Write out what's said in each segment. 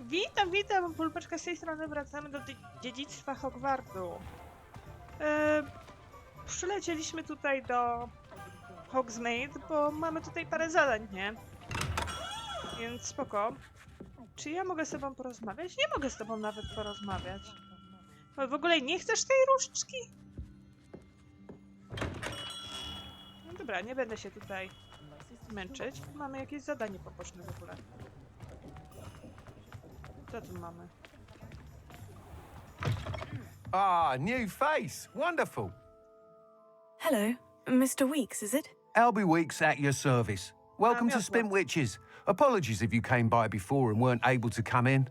Witam, Pulpeczka z tej strony, wracamy do Dziedzictwa Hogwartu. Przylecieliśmy tutaj do Hogsmeade, bo mamy tutaj parę zadań, nie? Więc spoko. Czy ja mogę z tobą porozmawiać? Nie mogę z tobą nawet porozmawiać. W ogóle nie chcesz tej różdżki? No dobra, nie będę się tutaj męczyć. Mamy jakieś zadanie poboczne w ogóle. Co tu mamy? Ah, new face. Wonderful. Hello, Mr. Weeks, is it? Albie Weeks at your service. Welcome to miotło. Spintwitches. Apologies if you came by before and weren't able to come in.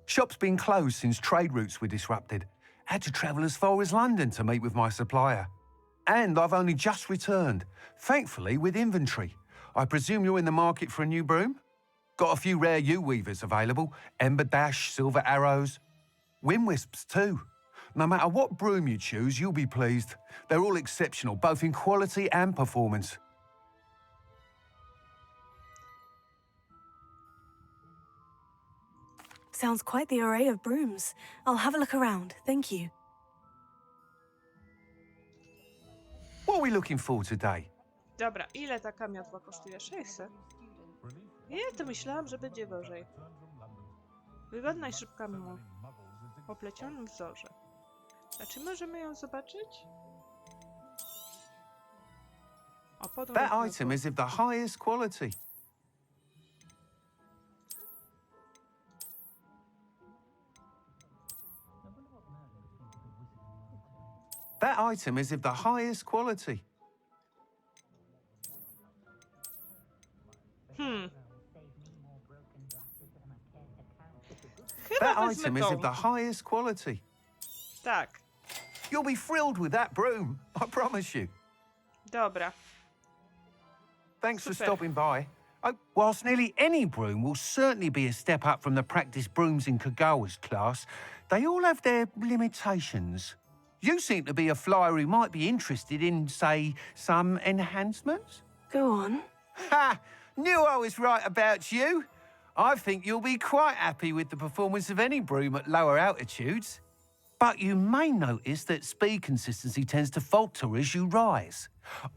Shop's been closed since trade routes were disrupted. Had to travel as far as London to meet with my supplier. And I've only just returned, thankfully with inventory. I presume you're in the market for a new broom? Got a few rare yew-weavers available. Ember Dash, Silver Arrows. Wind-wisps too. No matter what broom you choose, you'll be pleased. They're all exceptional, both in quality and performance. Sounds quite the array of brooms. I'll have a look around, thank you. What are we looking for today? Dobra, ile taka miotła kosztuje? 600? Nie, to myślałam, że będzie gorzej. Wygodna i szybka mimo oplecionym wzorze. A czy możemy ją zobaczyć? O, podróż That item is of the highest quality. That item is of the highest quality. Chyba That wezmę item is tą. of the highest quality. Tak, You'll be thrilled with that broom, I promise you. dobra. Thanks for Super. stopping by. Whilst nearly any broom will certainly be a step up from the practice brooms in Kagawa's class, they all have their limitations. You seem to be a flyer who might be interested in, say, some enhancements? Go on. Ha! Knew I was right about you. I think you'll be quite happy with the performance of any broom at lower altitudes. But you may notice that speed consistency tends to falter as you rise.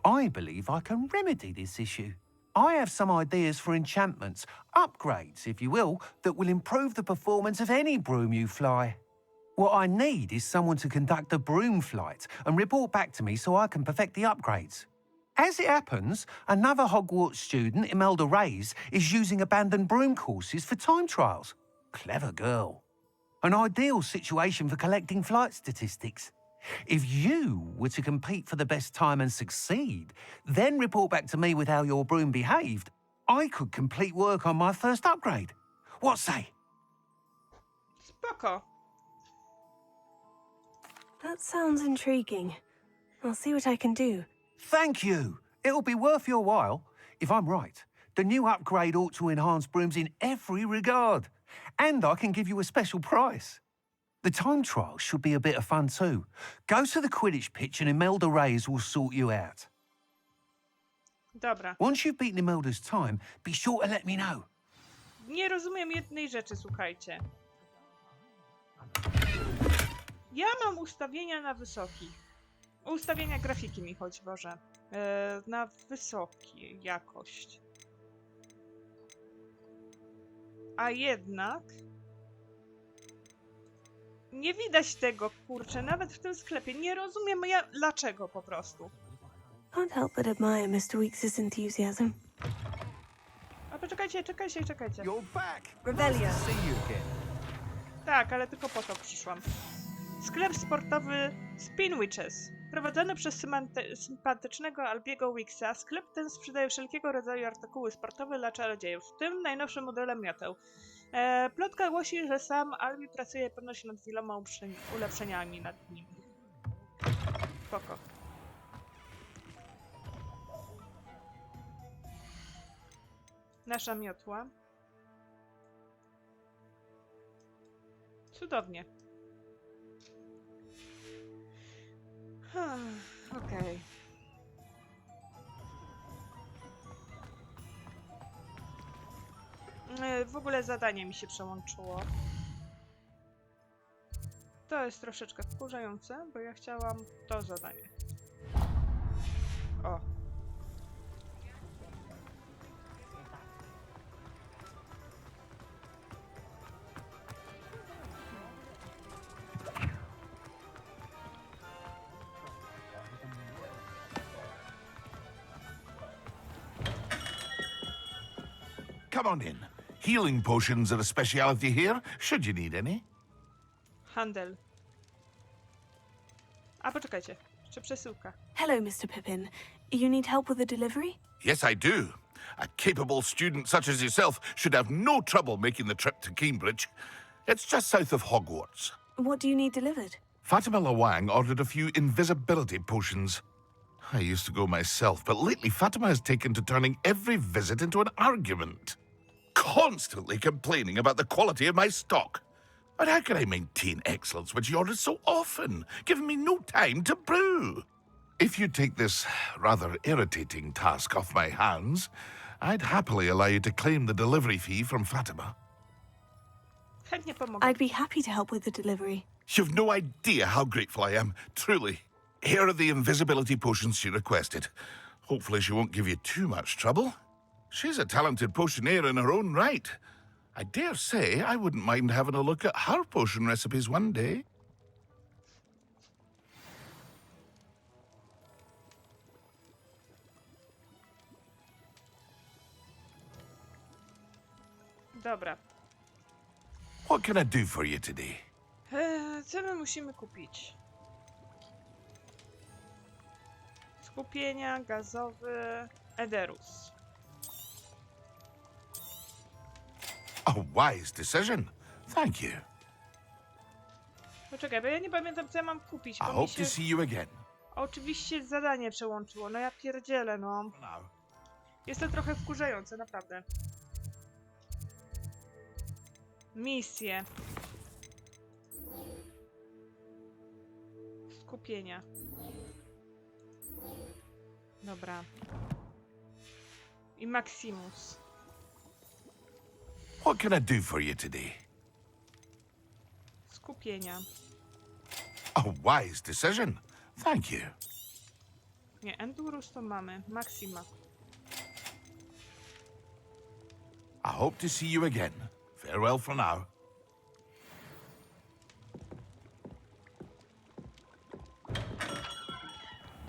I believe I can remedy this issue. I have some ideas for enchantments, upgrades, if you will, that will improve the performance of any broom you fly. What I need is someone to conduct a broom flight and report back to me so I can perfect the upgrades. As it happens, another Hogwarts student, Imelda Reyes, is using abandoned broom courses for time trials. Clever girl. An ideal situation for collecting flight statistics. If you were to compete for the best time and succeed, then report back to me with how your broom behaved, I could complete work on my first upgrade. What say? Spoko. That sounds intriguing. I'll see what I can do. Thank you. It'll be worth your while. If I'm right, the new upgrade ought to enhance brooms in every regard. And I can give you a special price. The time trial should be a bit of fun too. Go to the Quidditch pitch and Imelda Reyes will sort you out. Dobra. Once you've beaten Imelda's time, be sure to let me know. Nie rozumiem jednej rzeczy, słuchajcie. Ja mam ustawienia na wysoki. Ustawienia grafiki mi chodzi, Boże. Na wysoki jakość. A jednak... Nie widać tego, kurczę, nawet w tym sklepie. Nie rozumiem dlaczego po prostu. Can't help but admire Mr. Weeks' enthusiasm. A poczekajcie. You're back. Revelio. Nice to see you again. Tak, ale tylko po to przyszłam. Sklep sportowy Spintwitches. Prowadzony przez sympatycznego Albiego Wicksa, sklep ten sprzedaje wszelkiego rodzaju artykuły sportowe dla czarodziejów, w tym najnowsze modele mioteł. Plotka głosi, że sam Albi pracuje ponoć nad wieloma ulepszeniami nad nim. Spoko. Nasza miotła. Cudownie. Okej. W ogóle zadanie mi się przełączyło. To jest troszeczkę wkurzające, bo ja chciałam to zadanie. O. Come on in. Healing potions are a speciality here, should you need any. Handel. A poczekajcie, jeszcze przesyłka. Hello, Mr. Pippin. You need help with a delivery? Yes, I do. A capable student such as yourself should have no trouble making the trip to Cambridge. It's just south of Hogwarts. What do you need delivered? Fatima Lawang ordered a few invisibility potions. I used to go myself, but lately Fatima has taken to turning every visit into an argument. Constantly complaining about the quality of my stock. But how can I maintain excellence when she orders so often, giving me no time to brew? If you take this rather irritating task off my hands, I'd happily allow you to claim the delivery fee from Fatima. Chętnie pomogę. I'd be happy to help with the delivery. You've no idea how grateful I am, truly. Here are the invisibility potions she requested. Hopefully she won't give you too much trouble. She's a talented potioneer in her own right. I dare say I wouldn't mind having a look at her potion recipes one day. Dobra. What can I do for you today? Co my musimy kupić? Skupienia, gazowy, Ederus. A wise decision. Thank you. Poczekaj, bo ja nie pamiętam, co ja mam kupić, I bo mi hope się to see you again. oczywiście zadanie przełączyło. No ja pierdzielę, no. Now. Jest to trochę wkurzające, naprawdę. Misje. Skupienia. Dobra. I Maximus. What can I do for you today? Skupienia. A wise decision. Thank you. Nie, Endurus to mamy. Maxima. I hope to see you again. Farewell for now.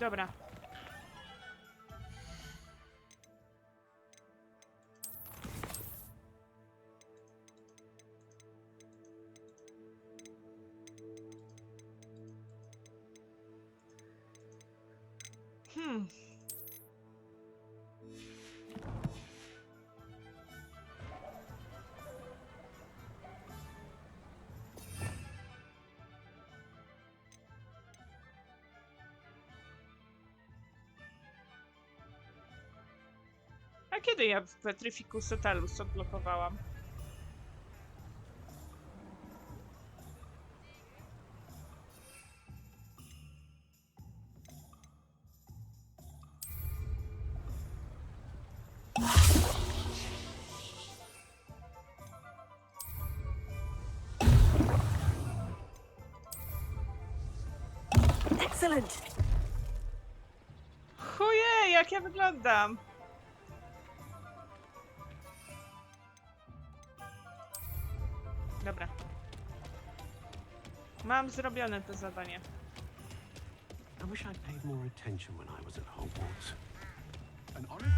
Dobra. A kiedy ja w Petrificus Totalus odblokowałam? Excellent. Chuje, jak ja wyglądam! Dobra. Mam zrobione to zadanie. I wish I'd paid more attention when I was at Hogwarts. An honest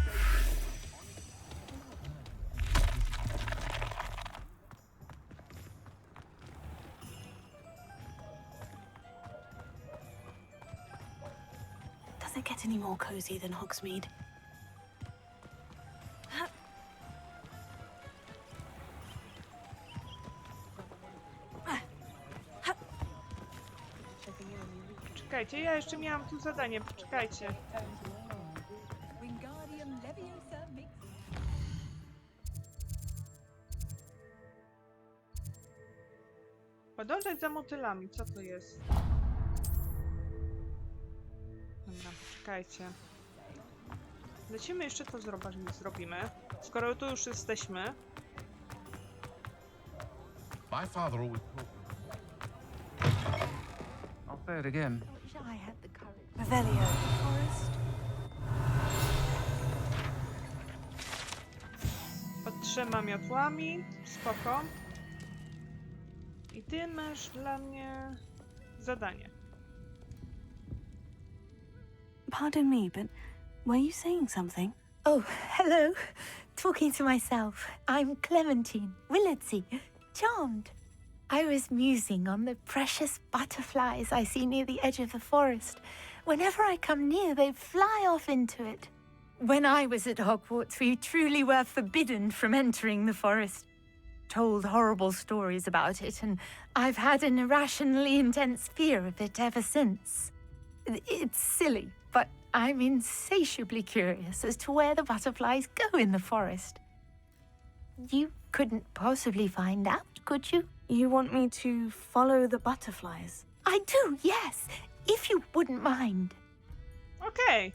Does it get any more cozy than Hogsmeade? Czekajcie, ja jeszcze miałam tu zadanie, poczekajcie. Wingardium Leviosa mix. Podążać za motylami, co to jest? Dobra, poczekajcie. Lecimy jeszcze to zrobimy. Skoro tu już jesteśmy, My father always taught me. I'll say it again. Wish I had the courage. Revelio. Forest. Podtrzyma miotłami. Spoko. I ty masz dla mnie zadanie. Pardon me, but were you saying something? Oh, hello. Talking to myself. I'm Clementine Willardsey. Charmed. I was musing on the precious butterflies I see near the edge of the forest. Whenever I come near, they fly off into it. When I was at Hogwarts, we truly were forbidden from entering the forest. Told horrible stories about it, and I've had an irrationally intense fear of it ever since. It's silly, but I'm insatiably curious as to where the butterflies go in the forest. You couldn't possibly find out, could you? You want me to follow the butterflies? I do, yes, if you wouldn't mind. Okej.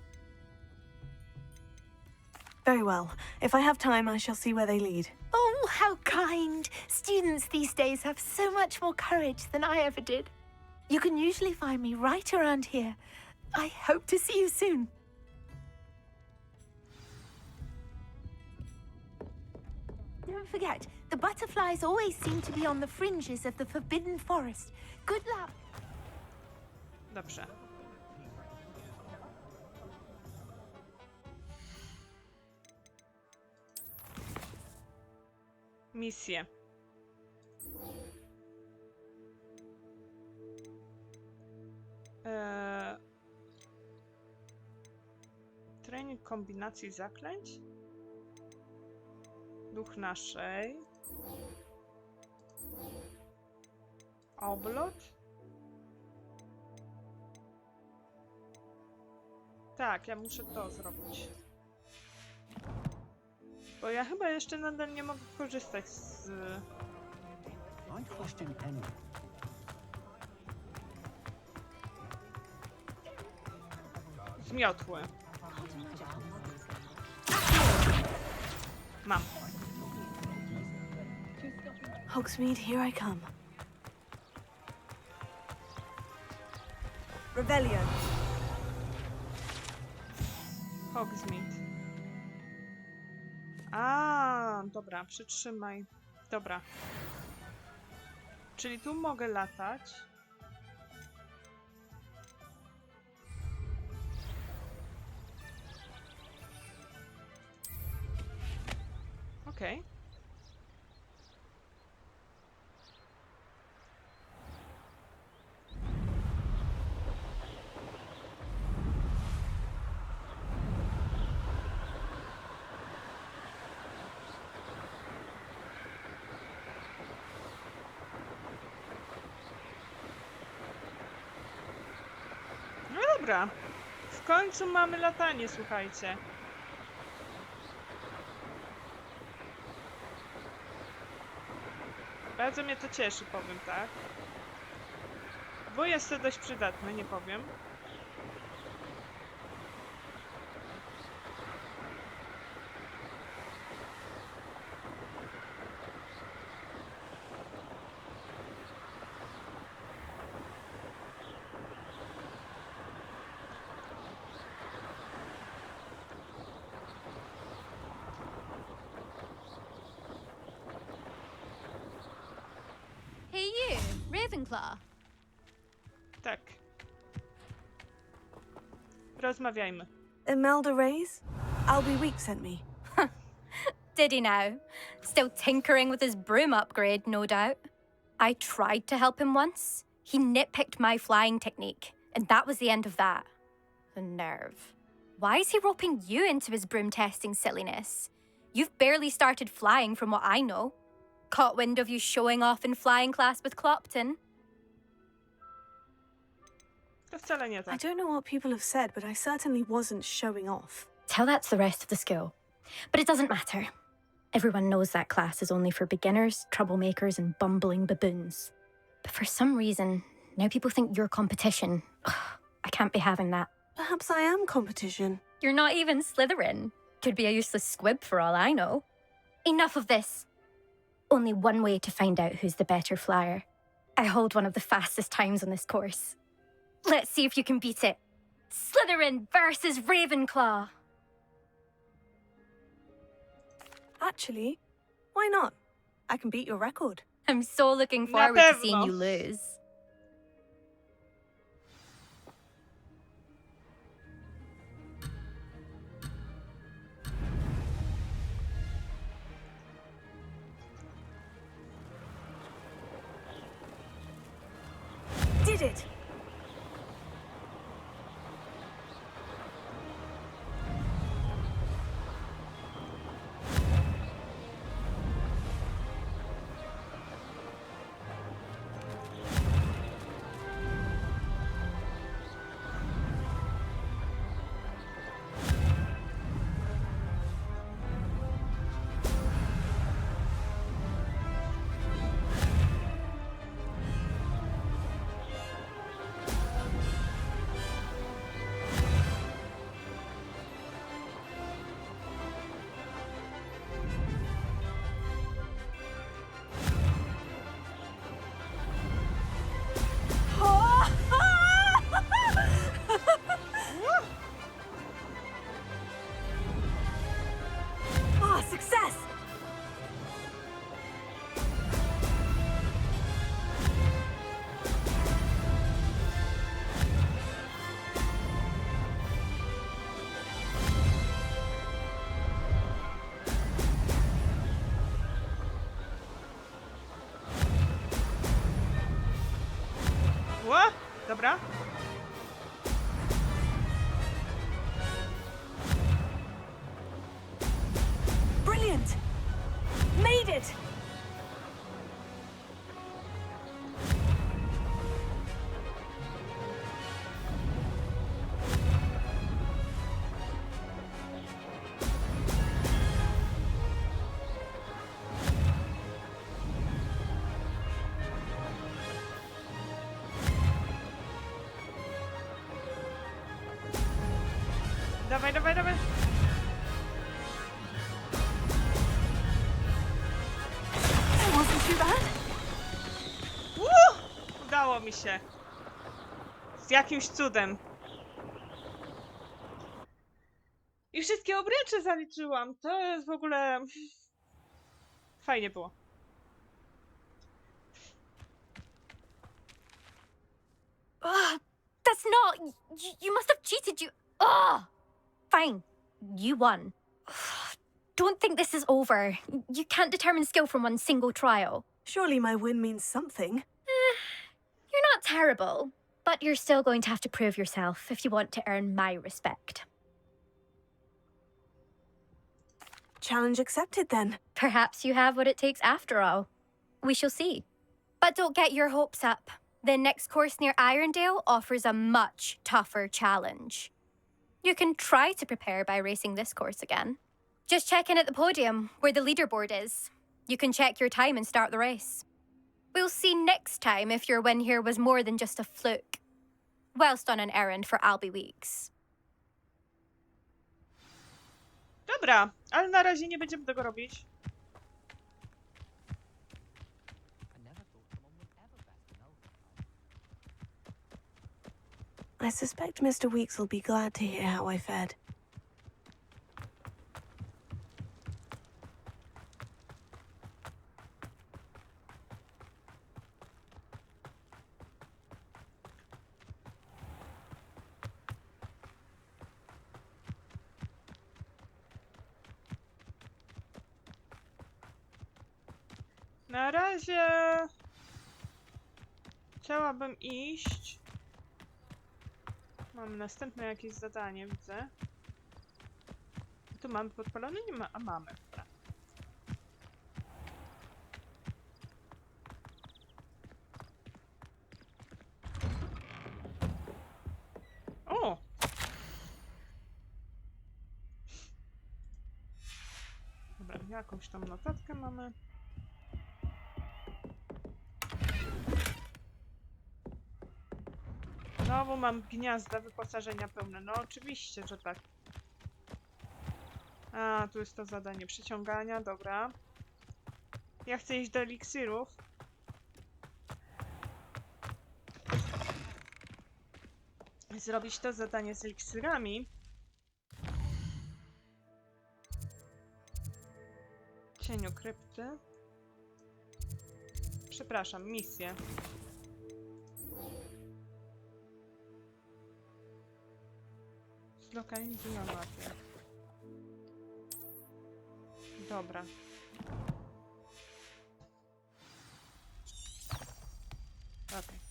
Very well. If I have time, I shall see where they lead. Oh, how kind. Students these days have so much more courage than I ever did. You can usually find me right around here. I hope to see you soon. Don't forget, the butterflies always seem to be on the fringes of the Forbidden Forest. Good luck. Dobrze. Misje. Trening kombinacji zaklęć. Duch naszej. Oblot. Tak, ja muszę to zrobić. Bo ja chyba jeszcze nadal nie mogę korzystać z... I question anyone. z miotły. Mam. Hogsmeade, here I come. Revelio. Hogsmeade. A, dobra, przytrzymaj. Dobra. Czyli tu mogę latać. Okej. No dobra. W końcu mamy latanie, słuchajcie. Bardzo mnie to cieszy, powiem tak. Bo jest to dość przydatne, nie powiem. Hey you, Ravenclaw. Tak. Rozmawiajmy. Imelda Reyes? Albie Week sent me. Did he now? Still tinkering with his broom upgrade, no doubt. I tried to help him once. He nitpicked my flying technique, and that was the end of that. The nerve. Why is he roping you into his broom testing silliness? You've barely started flying from what I know. Caught wind of you showing off in flying class with Clopton. To wcale nie I tak. don't know what people have said, but I certainly wasn't showing off. Tell that to the rest of the school. But it doesn't matter. Everyone knows that class is only for beginners, troublemakers, and bumbling baboons. But for some reason, now people think you're competition. Ugh, I can't be having that. Perhaps I am competition. You're not even Slytherin. Could be a useless squib for all I know. Enough of this. only one way to find out who's the better flyer. I hold one of the fastest times on this course. Let's see if you can beat it. Slytherin versus Ravenclaw. Actually, why not? I can beat your record. I'm so looking Na forward to seeing pewno. you lose. Did it! Ah, success! Ło! Dobra. Brilliant! Made it! Dawaj, dawaj, dawaj. That wasn't too bad. Udało mi się. Z jakimś cudem. I wszystkie obręcze zaliczyłam. To jest w ogóle... Fajnie było. Ugh, that's not... You must have cheated, you... Ugh! Fine. You won. Don't think this is over. You can't determine skill from one single trial. Surely my win means something. You're not terrible, but you're still going to have to prove yourself if you want to earn my respect. Challenge accepted then. Perhaps you have what it takes after all. We shall see. But don't get your hopes up. The next course near Irondale offers a much tougher challenge. You can try to prepare by racing this course again. Just check in at the podium, where the leaderboard is. You can check your time and start the race. We'll see next time if your win here was more than just a fluke. Whilst on an errand for Albie Weeks. Dobra, ale na razie nie będziemy tego robić. I suspect Mr. Weeks will be glad to hear how I fared. Na razie... Chciałabym iść. Mam następne jakieś zadanie, widzę. Tu mamy podpalone? Nie ma. A mamy. Dobra. O! Dobra, jakąś tam notatkę mamy. Znowu mam gniazda wyposażenia pełne. No oczywiście, że tak. A, tu jest to zadanie przyciągania, dobra. Ja chcę iść do eliksirów. Zrobić to zadanie z eliksirami. Cieniu krypty. Przepraszam, misję. Zlokalizuj na mapie. Dobra. Okej.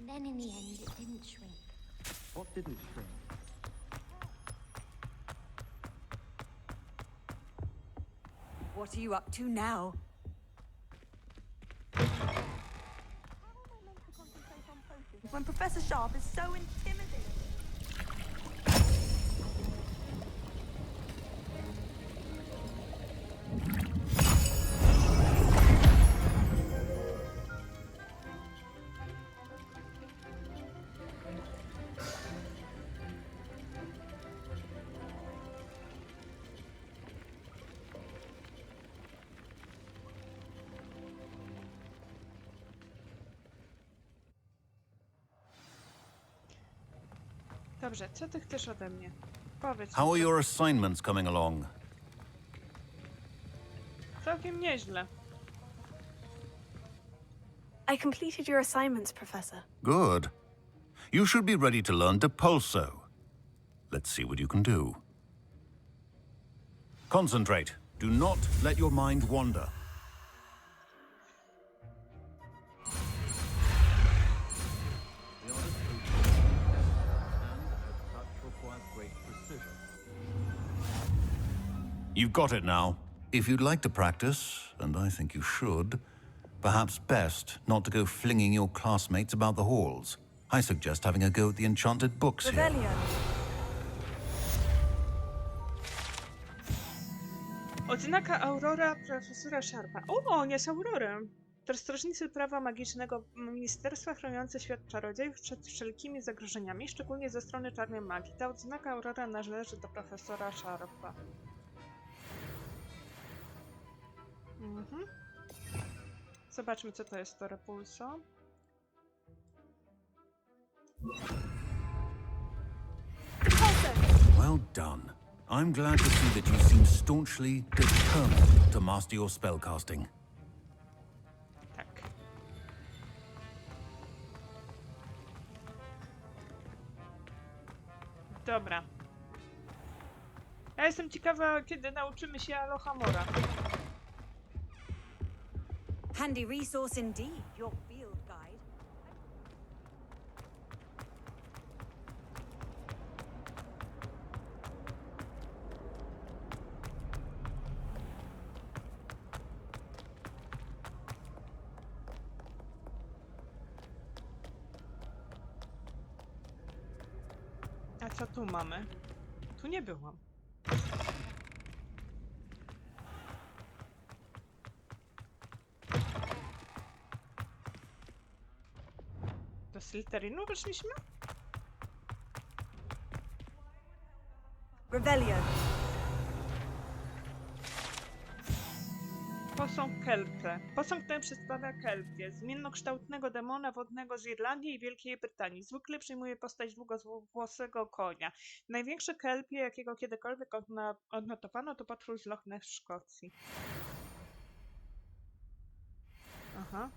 Then in the end, it didn't shrink. What didn't shrink? What are you up to now? When Professor Sharp is so intimidating. Dobrze, co ty chcesz ode mnie? Powiedz How mi. are your assignments coming along? Całkiem nieźle. I completed your assignments, Professor. Good. You should be ready to learn Depulso. Let's see what you can do. Concentrate. Do not let your mind wander. The honest ocean and as such requires great precision. You've got it now. If you'd like to practice, and I think you should, perhaps best not to go flinging your classmates about the halls. I suggest having a go at the enchanted books here. Rebellion. Odznaka Aurora profesora Sharpa. O, on jest Aurorem! To strażnicy prawa magicznego ministerstwa chroniące świat czarodziejów przed wszelkimi zagrożeniami, szczególnie ze strony czarnej magii. Ta odznaka Aurora należy do profesora Sharpa. Zobaczmy, co to jest to repulso. Well done. I'm glad to see that you seem staunchly determined to master your spellcasting. Tak. Dobra. Ja jestem ciekawa, kiedy nauczymy się Alohomora. Handy resource indeed, your field guide. A co tu mamy? Tu nie byłam. Do Slytherinu weszliśmy? Rebellion. Posąg Kelpie. Posąg ten przedstawia Kelpię, zmiennokształtnego demona wodnego z Irlandii i Wielkiej Brytanii. Zwykle przyjmuje postać długowłosego konia. Największe Kelpie, jakiego kiedykolwiek odnotowano, to potwór z Loch Ness w Szkocji. Aha.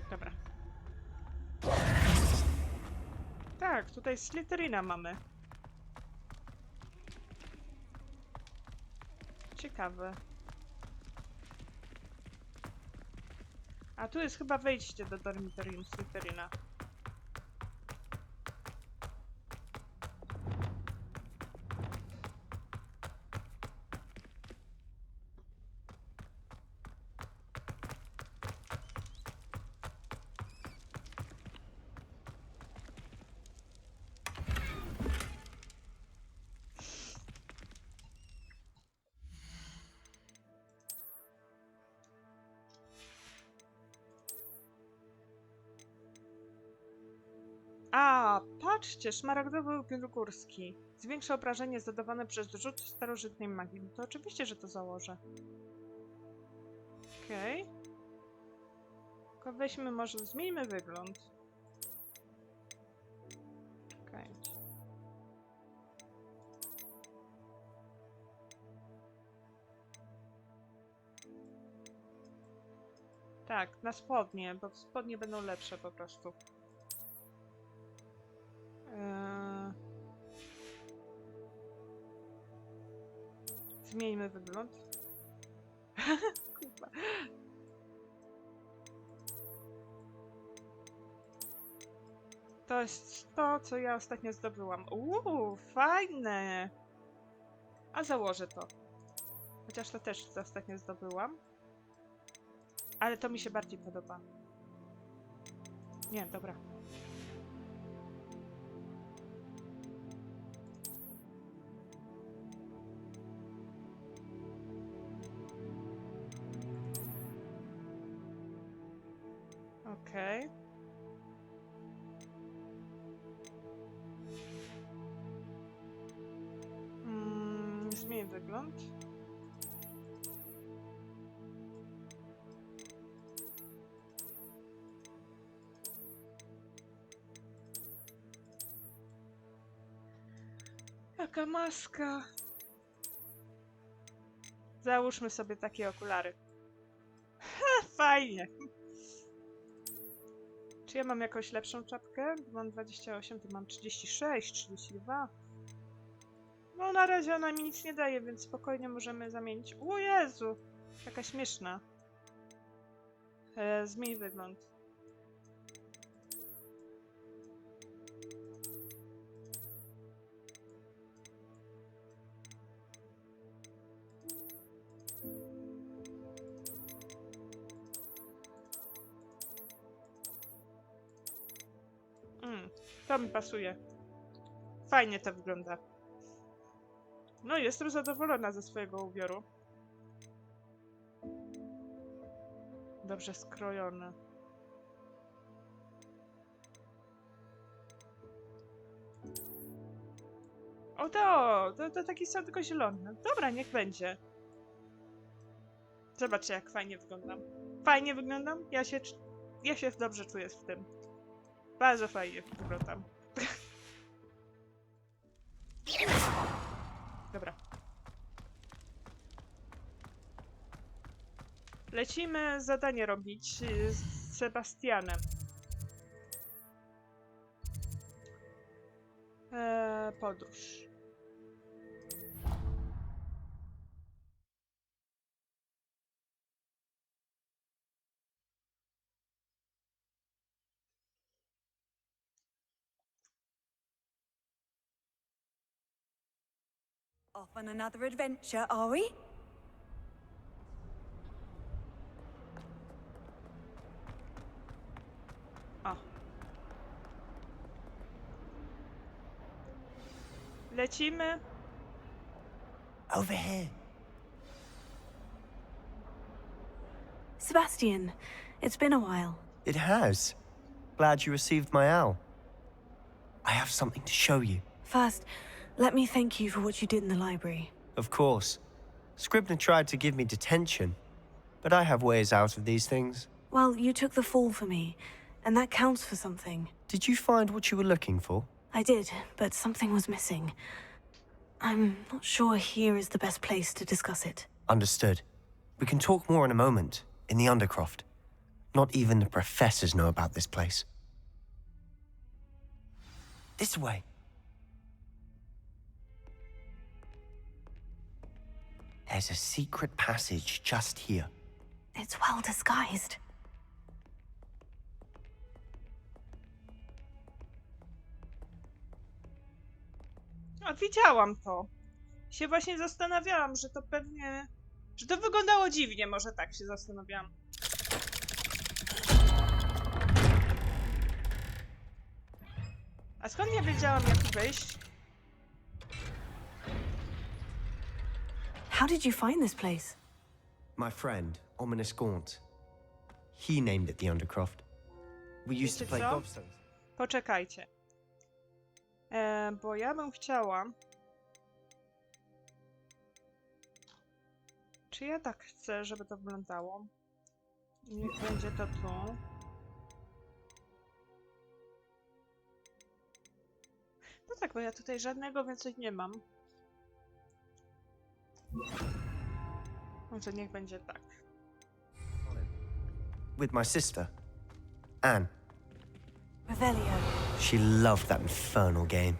Dobra. Tak, tutaj Slytherina mamy. Ciekawe. A tu jest chyba wejście do dormitorium Slytherina. A, patrzcie, szmaragdowy upiór górski. Zwiększa obrażenie zadawane przez rzut starożytnej magii. No to oczywiście, że to założę. Okej. Tylko weźmy, może zmieńmy wygląd. Okej. Tak, na spodnie, bo spodnie będą lepsze po prostu. Zmieńmy wygląd. Kurwa. To jest to, co ja ostatnio zdobyłam. Fajne! A założę to. Chociaż to też ostatnio zdobyłam. Ale to mi się bardziej podoba. Nie, dobra. Okej. Zmień wygląd. Jaka maska. Załóżmy sobie takie okulary. Ha, fajnie. Czy ja mam jakąś lepszą czapkę? Mam 28, tu mam 36, 32. No na razie ona mi nic nie daje, więc spokojnie możemy zamienić. O Jezu! Jaka śmieszna. Zmień wygląd. To mi pasuje. Fajnie to wygląda. No jestem zadowolona ze swojego ubioru. Dobrze skrojony. O to taki sam, tylko zielony. Dobra, niech będzie. Zobaczcie, jak fajnie wyglądam. Fajnie wyglądam? Ja się dobrze czuję w tym. Bardzo fajnie wyglądam. Dobra. Lecimy zadanie robić z Sebastianem. Podróż. Off on another adventure, are we? O. Lecimy. Over here. Sebastian, it's been a while. It has. Glad you received my owl. I have something to show you. First, let me thank you for what you did in the library. Of course. Scribner tried to give me detention, but I have ways out of these things. Well, you took the fall for me, and that counts for something. Did you find what you were looking for? I did, but something was missing. I'm not sure here is the best place to discuss it. Understood. We can talk more in a moment, in the Undercroft. Not even the professors know about this place. This way. There's a secret passage just here. It's well disguised. A widziałam to. Się właśnie zastanawiałam, że to pewnie... Że to wyglądało dziwnie, może tak się zastanawiałam. A skąd ja wiedziałam, jak tu wejść? How did you find this place? My friend, Ominisa Gaunt. He named it the Undercroft. We used to Wiecie play co? gobstones. Poczekajcie. Bo ja bym chciała... Czy ja tak chcę, żeby to wyglądało? Niech będzie to tu. No tak, bo ja tutaj żadnego więcej nie mam. No to niech będzie tak. With my sister, Anne. Revelio. She loved that infernal game.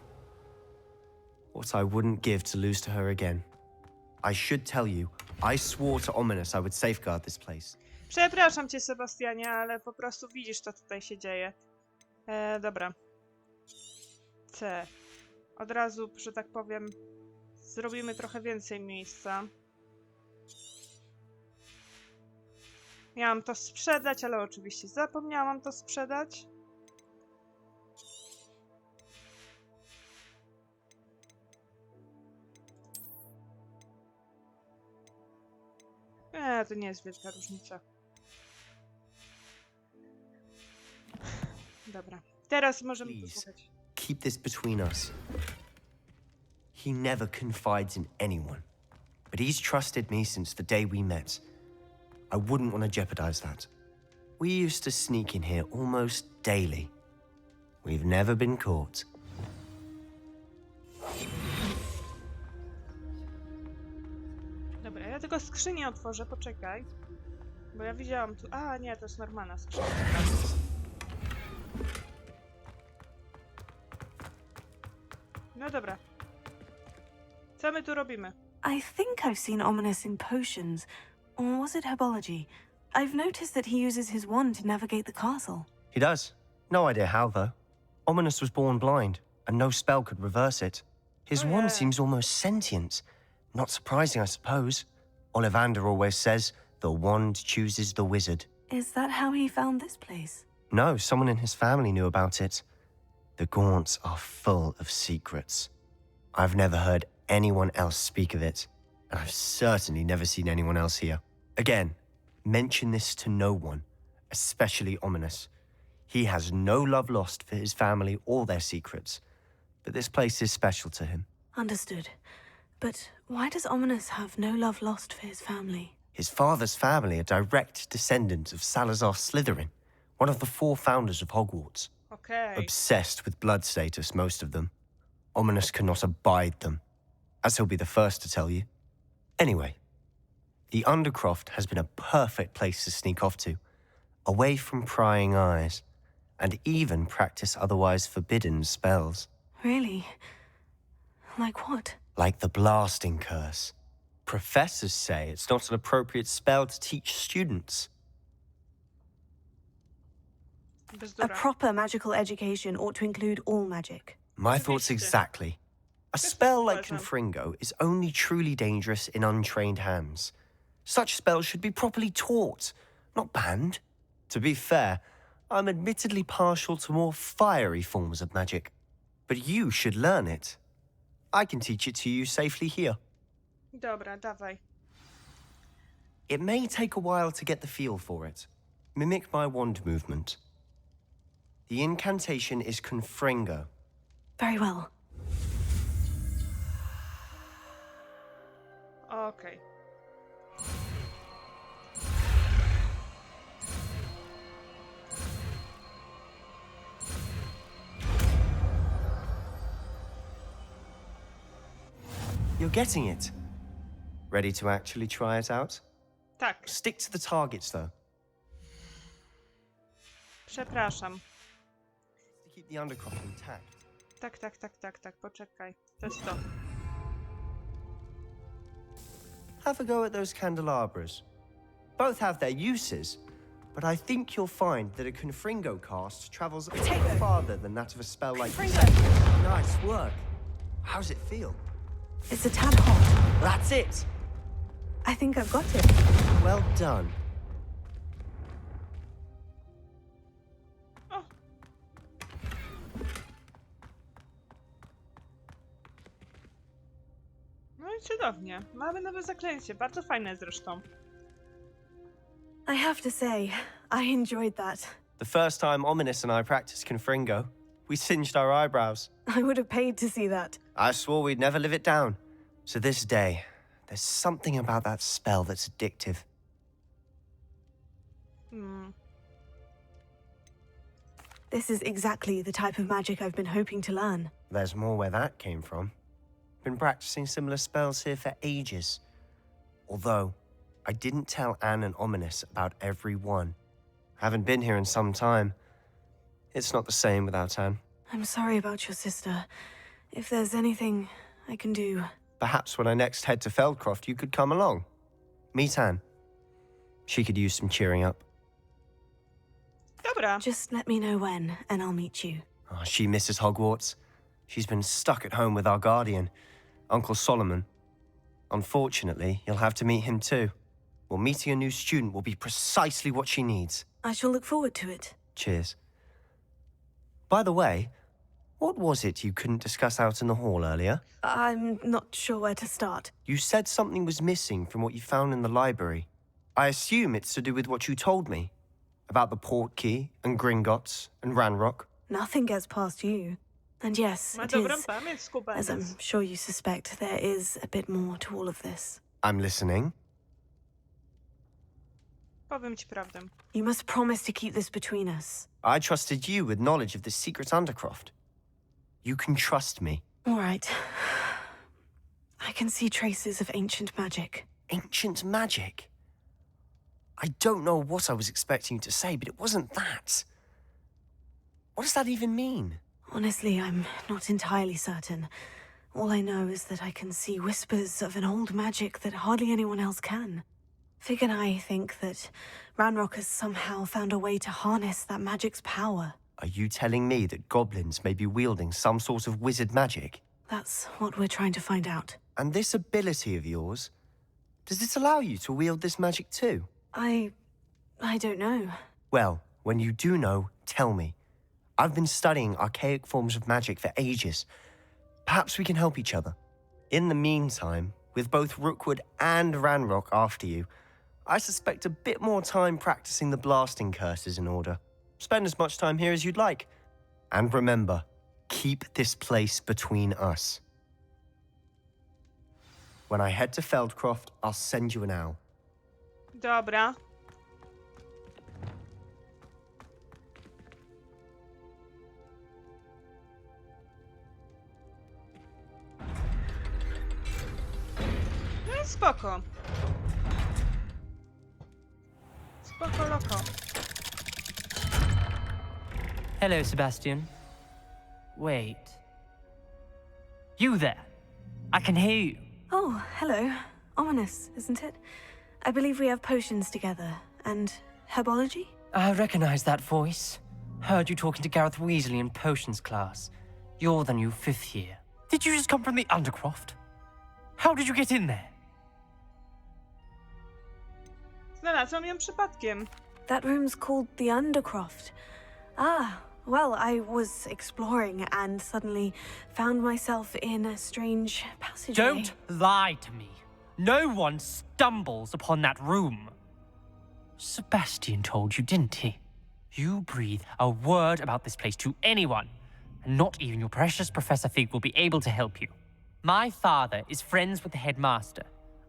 What I wouldn't give to lose to her again. I should tell you, I swore to Ominisa I would safeguard this place. Przepraszam cię, Sebastianie, ale po prostu widzisz, co tutaj się dzieje. Dobra. C. Od razu, że tak powiem, zrobimy trochę więcej miejsca. Miałam to sprzedać, ale oczywiście zapomniałam to sprzedać. To nie jest wielka różnica. Dobra. Teraz możemy posłuchać. Keep this between us. He never confides in anyone, but he's trusted me since the day we met. I wouldn't want to jeopardize that. We used to sneak in here almost daily. We've never been caught. Dobra, ja tylko skrzynię otworzę, poczekaj. Bo ja widziałam tu... A, nie, to jest normalna skrzynia. No dobra. Co my tu robimy? I think I've seen Ominous in potions. Or was it herbology? I've noticed that he uses his wand to navigate the castle. He does. No idea how, though. Ominous was born blind, and no spell could reverse it. His wand seems almost sentient. Not surprising, I suppose. Ollivander always says, the wand chooses the wizard. Is that how he found this place? No, someone in his family knew about it. The Gaunts are full of secrets. I've never heard anyone else speak of it, and I've certainly never seen anyone else here. Again, mention this to no one, especially Ominous. He has no love lost for his family or their secrets, but this place is special to him. Understood. But why does Ominous have no love lost for his family? His father's family are direct descendants of Salazar Slytherin, one of the 4 founders of Hogwarts. Okay. Obsessed with blood status, most of them. Ominous cannot abide them, as he'll be the first to tell you. Anyway, the Undercroft has been a perfect place to sneak off to, away from prying eyes, and even practice otherwise forbidden spells. Really? Like what? Like the blasting curse. Professors say it's not an appropriate spell to teach students. A proper magical education ought to include all magic. My thoughts exactly. A spell like Confringo is only truly dangerous in untrained hands. Such spells should be properly taught, not banned. To be fair, I'm admittedly partial to more fiery forms of magic. But you should learn it. I can teach it to you safely here. Dobra, dawaj. It may take a while to get the feel for it. Mimic my wand movement. The incantation is Confringo. Very well. Okej. You're getting it. Ready to actually try it out? Tak. Stick to the targets, though. Przepraszam. To keep the Undercroft intact. Tak, poczekaj. To jest to. Have a go at those candelabras. Both have their uses, but I think you'll find that a Confringo cast travels a bit farther than that of a spell like this. Nice work. How's it feel? It's a tad hot. That's it. I think I've got it. Well done. O. No i cudownie. Mamy nowe zaklęcie. Bardzo fajne zresztą. I have to say, I enjoyed that. The first time Ominous and I practiced Confringo, We singed our eyebrows. I would have paid to see that. I swore we'd never live it down. To this day, there's something about that spell that's addictive. This is exactly the type of magic I've been hoping to learn. There's more where that came from. Been practicing similar spells here for ages. Although, I didn't tell Anne and Ominisa about every one. Haven't been here in some time. It's not the same without Anne. I'm sorry about your sister. If there's anything I can do... Perhaps when I next head to Feldcroft, you could come along. Meet Anne. She could use some cheering up. Dobra. Just let me know when, and I'll meet you. Oh, she misses Hogwarts. She's been stuck at home with our guardian, Uncle Solomon. Unfortunately, you'll have to meet him too. Well, meeting a new student will be precisely what she needs. I shall look forward to it. Cheers. By the way, what was it you couldn't discuss out in the hall earlier? I'm not sure where to start. You said something was missing from what you found in the library. I assume it's to do with what you told me. About the Portkey, and Gringotts, and Ranrock. Nothing gets past you. And yes, Ma it dobrą is. pamięć, skubaniec. As I'm sure you suspect, there is a bit more to all of this. I'm listening. Powiem ci prawdę. You must promise to keep this between us. I trusted you with knowledge of the secret Undercroft. You can trust me. All right. I can see traces of ancient magic. Ancient magic? I don't know what I was expecting you to say, but it wasn't that. What does that even mean? Honestly, I'm not entirely certain. All I know is that I can see whispers of an old magic that hardly anyone else can. Fig and I think that Ranrock has somehow found a way to harness that magic's power. Are you telling me that goblins may be wielding some sort of wizard magic? That's what we're trying to find out. And this ability of yours, does it allow you to wield this magic too? I don't know. Well, when you do know, tell me. I've been studying archaic forms of magic for ages. Perhaps we can help each other. In the meantime, with both Rookwood and Ranrock after you, I suspect a bit more time practicing the blasting curses in order. Spend as much time here as you'd like. And remember, keep this place between us. When I head to Feldcroft, I'll send you an owl. Dobra. No i spoko. Spoko loko. Hello, Sebastian. Wait. You there? I can hear you. Oh, hello. Ominous, isn't it? I believe we have potions together. And herbology? I recognize that voice. Heard you talking to Gareth Weasley in potions class. You're the new 5th year. Did you just come from the Undercroft? How did you get in there? Znalazłam ją przypadkiem. That room's called the Undercroft. Ah, well, I was exploring and suddenly found myself in a strange passageway. Don't lie to me. No one stumbles upon that room. Sebastian told you, didn't he? You breathe a word about this place to anyone, and not even your precious Professor Fig will be able to help you. My father is friends with the headmaster.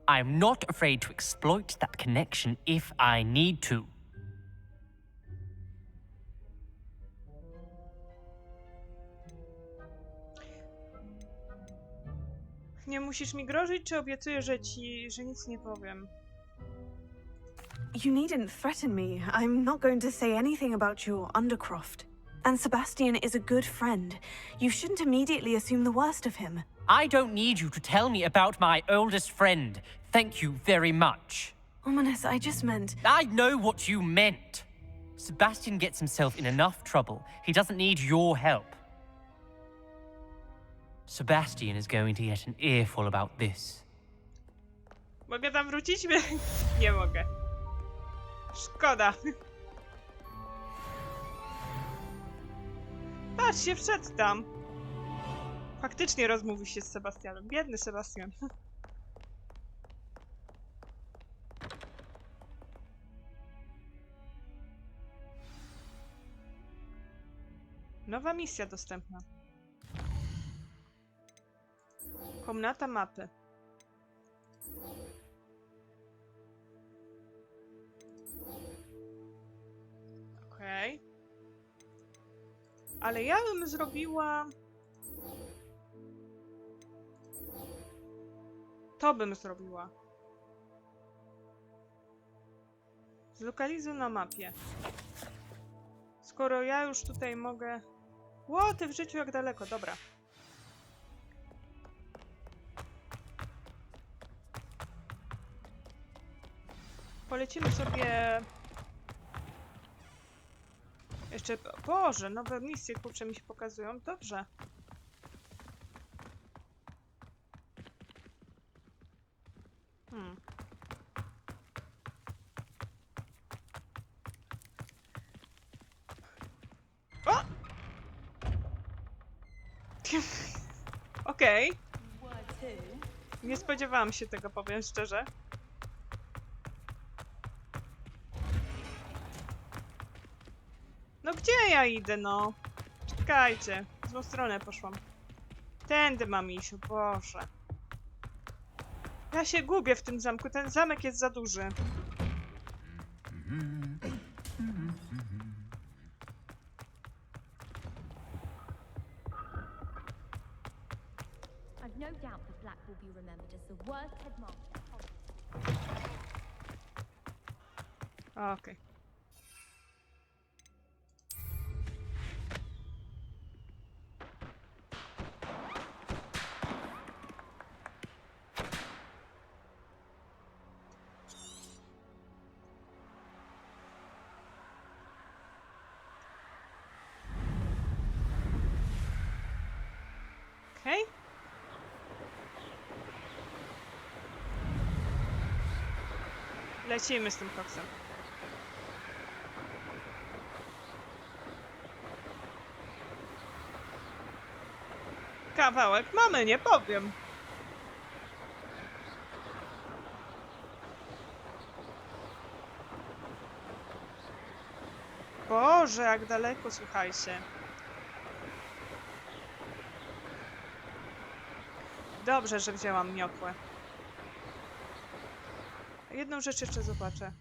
I am not afraid to exploit that connection if I need to. Nie musisz mi grozić, czy obiecuję, że nic nie powiem? You needn't threaten me. I'm not going to say anything about your Undercroft. And Sebastian is a good friend. You shouldn't immediately assume the worst of him. I don't need you to tell me about my oldest friend. Thank you very much. Ominous, I just meant... I know what you meant. Sebastian gets himself in enough trouble. He doesn't need your help. Sebastian is going to get an earful about this. Mogę tam wrócić? Nie mogę. Szkoda. Patrzcie, wszedł tam. Faktycznie rozmówił się z Sebastianem. Biedny Sebastian. Nowa misja dostępna. Komnata mapy. Okej. Ale ja bym zrobiła... To bym zrobiła. Zlokalizuj na mapie. Skoro ja już tutaj mogę... Ło, ty w życiu jak daleko, dobra. Polecimy sobie... Jeszcze... Boże, nowe misje, kurczę, mi się pokazują. Dobrze. O! Okej. Nie spodziewałam się tego, powiem szczerze. No gdzie ja idę, no? Czekajcie. W złą stronę poszłam. Tędy mam iść, Boże. Ja się gubię w tym zamku. Ten zamek jest za duży. I've no doubt that Black will be remembered as the worst headmaster. Okej. Okej. Lecimy z tym koksem. Kawałek mamy, nie powiem. Boże, jak daleko, słuchajcie. Dobrze, że wzięłam miotłę. Jedną rzecz jeszcze zobaczę.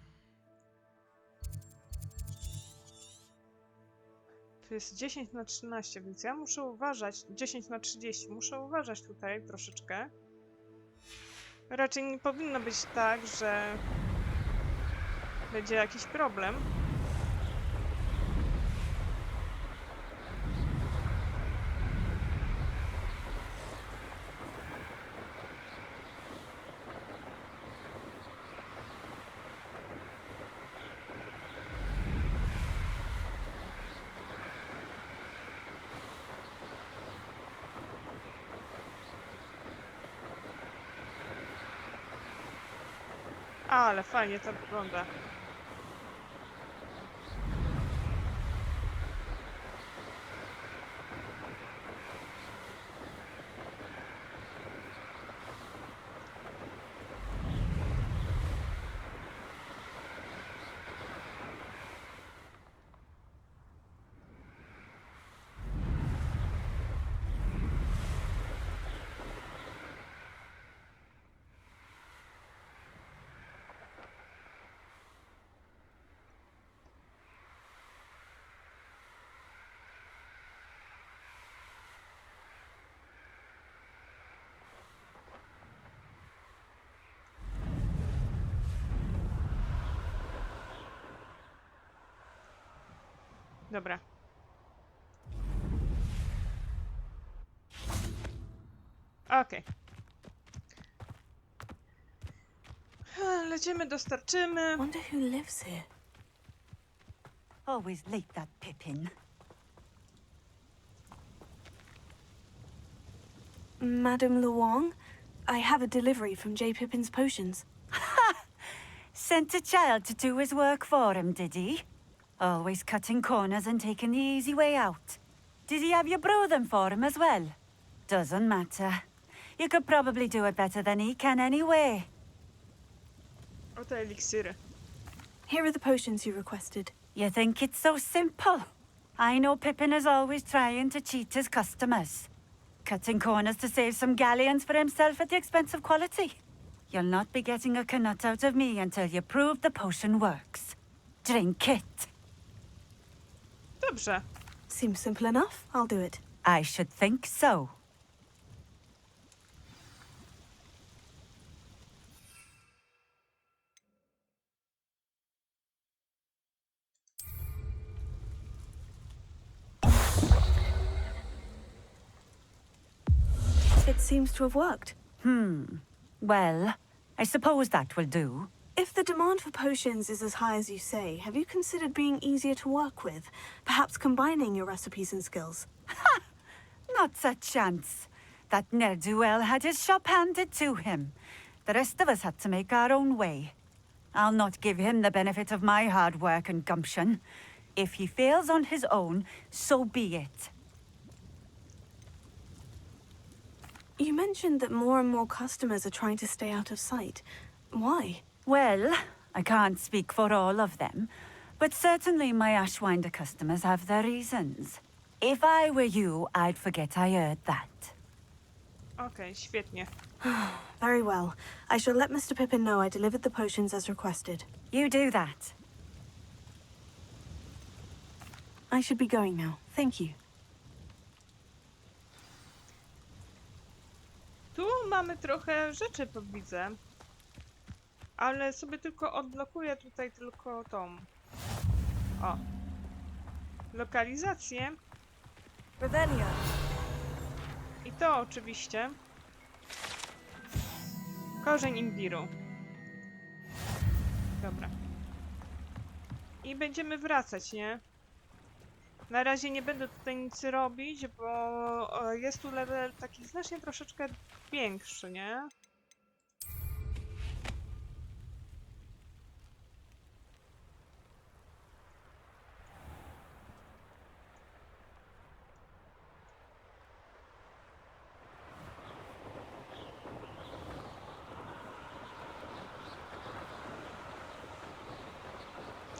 To jest 10 na 13, więc ja muszę uważać. 10 na 30. Muszę uważać tutaj troszeczkę. Raczej nie powinno być tak, że będzie jakiś problem. Ale fajnie to wygląda. Dobra. Okej. Lecimy, dostarczymy. Wonder who lives here. Always late, that Pippin. Madame Luong, I have a delivery from J. Pippin's potions. Sent a child to do his work for him, did he? Always cutting corners and taking the easy way out. Did he have you brew them for him as well? Doesn't matter. You could probably do it better than he can anyway. Oto eliksiry. Here are the potions you requested. You think it's so simple? I know Pippin is always trying to cheat his customers, cutting corners to save some galleons for himself at the expense of quality. You'll not be getting a canut out of me until you prove the potion works. Drink it. Dobrze. Seems simple enough. I'll do it. I should think so. It seems to have worked. Well, I suppose that will do. If the demand for potions is as high as you say, have you considered being easier to work with? Perhaps combining your recipes and skills? Not a chance. That ne'er-do-well had his shop handed to him. The rest of us had to make our own way. I'll not give him the benefit of my hard work and gumption. If he fails on his own, so be it. You mentioned that more and more customers are trying to stay out of sight. Why? Well, I can't speak for all of them, but certainly my Ashwinder customers have their reasons. If I were you, I'd forget I heard that. Okej, świetnie. Very well. I shall let Mr. Pippin know I delivered the potions as requested. You do that. I should be going now. Thank you. Tu mamy trochę rzeczy, widzę. Ale sobie tylko odblokuję tutaj tylko tą... O. Lokalizację. Revelio. I to oczywiście. Korzeń imbiru. Dobra. I będziemy wracać, nie? Na razie nie będę tutaj nic robić, bo jest tu level taki znacznie troszeczkę większy, nie?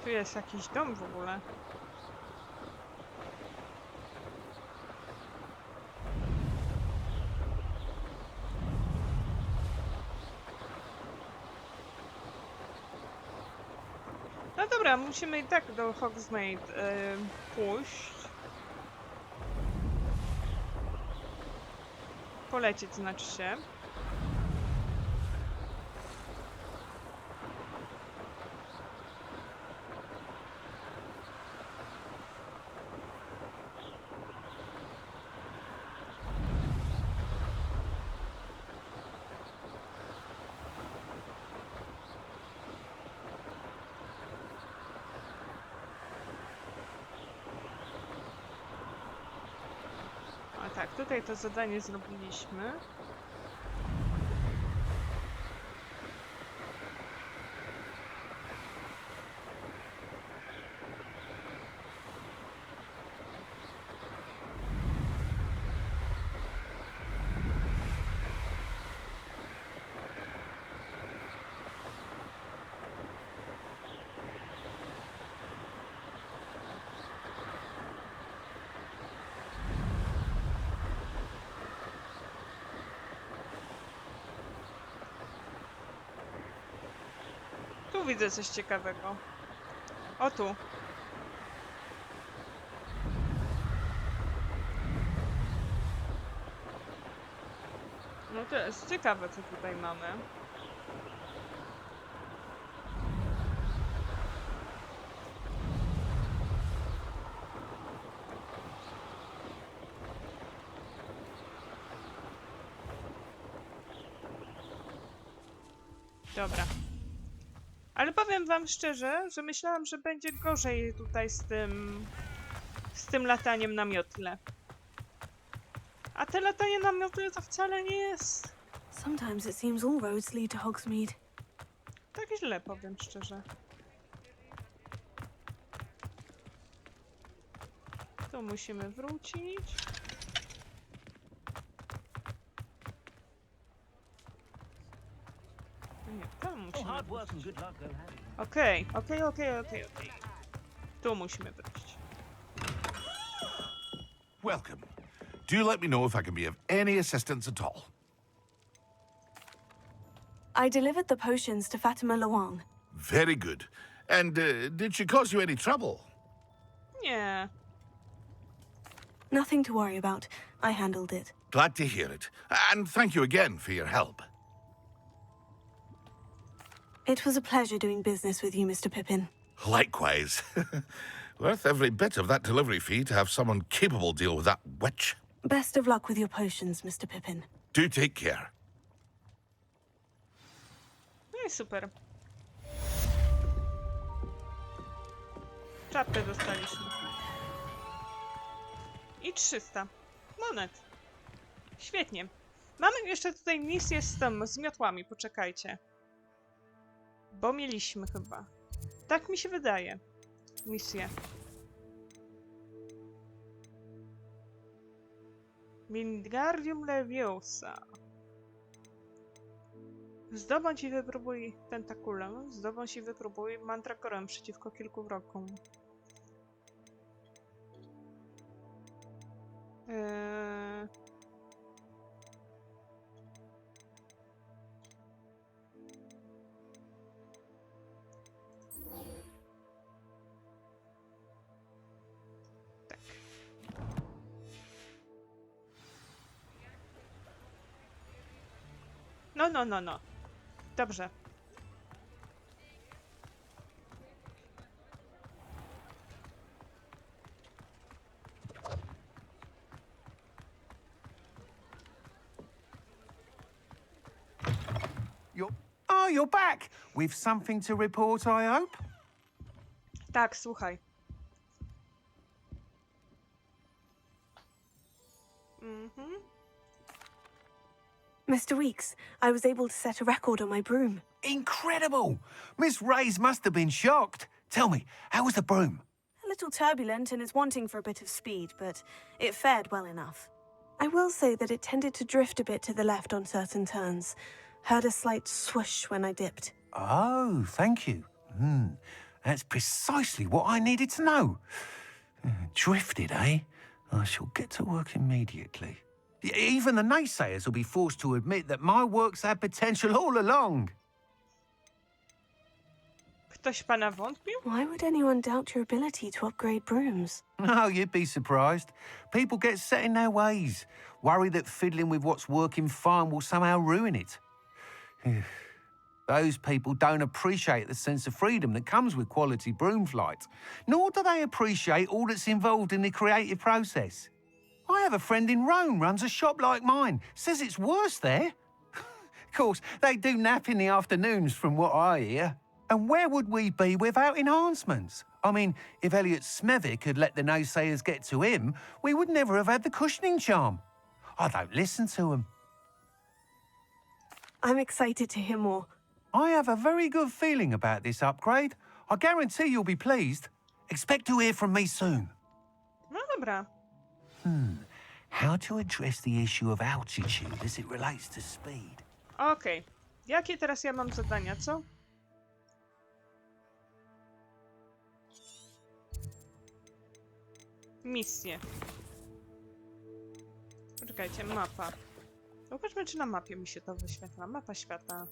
Tu jest jakiś dom w ogóle. No dobra, musimy i tak do Hogsmeade pójść. Polecieć znaczy się. A tak, tutaj to zadanie zrobiliśmy. Tu widzę coś ciekawego. O tu. No to jest ciekawe, co tutaj mamy. Dobra. Ale powiem wam szczerze, że myślałam, że będzie gorzej tutaj z tym lataniem na miotle. A te latanie na miotle to wcale nie jest Sometimes it seems all roads lead to Hogsmeade. tak źle, powiem szczerze. Tu musimy wrócić. Nie, tam musimy wrócić. Okej. Tu musimy wrócić. Welcome. Do let me know if I can be of any assistance at all. I delivered the potions to Fatima Luang. Very good. And did she cause you any trouble? Nie. Nothing to worry about. I handled it. Glad to hear it. And thank you again for your help. It was a pleasure doing business with you, Mr. Pippin. Likewise. Worth every bit of that delivery fee to have someone capable deal with that witch. Best of luck with your potions, Mr. Pippin. Do take care. No i super. Czapkę dostaliśmy. I 300 monet. Świetnie. Mamy jeszcze tutaj misję z miotłami, poczekajcie. Bo mieliśmy chyba. Tak mi się wydaje. Misję. Wingardium Leviosa. Zdobądź i wypróbuj tentakulę. Zdobądź i wypróbuj mantrakorem przeciwko kilku wrogom. Tak. No. Dobrze. You're back. With something to report, I hope? Tak, słuchaj. Mr. Weeks, I was able to set a record on my broom. Incredible! Miss Reyes must have been shocked. Tell me, how was the broom? A little turbulent and is wanting for a bit of speed, but it fared well enough. I will say that it tended to drift a bit to the left on certain turns. Heard a slight swoosh when I dipped. Oh, thank you. That's precisely what I needed to know. Drifted, eh? I shall get to work immediately. Even the naysayers will be forced to admit that my work's had potential all along. Ktoś pana wątpił? Why would anyone doubt your ability to upgrade brooms? No, you'd be surprised. People get set in their ways, worry that fiddling with what's working fine will somehow ruin it. Those people don't appreciate the sense of freedom that comes with quality broom flight, nor do they appreciate all that's involved in the creative process. I have a friend in Rome runs a shop like mine, says it's worse there. Of course, they do nap in the afternoons from what I hear. And where would we be without enhancements? I mean, if Elliot Smethwick had let the naysayers get to him, we would never have had the cushioning charm. I don't listen to them. I'm excited to hear more. I have a very good feeling about this upgrade. I guarantee you'll be pleased. Expect to hear from me soon. No dobra. How to address the issue of altitude as it relates to speed? Okej. Jakie teraz ja mam zadania, co? Misje. Poczekajcie, mapa. Zobaczmy, czy na mapie mi się to wyświetla. Mapa świata.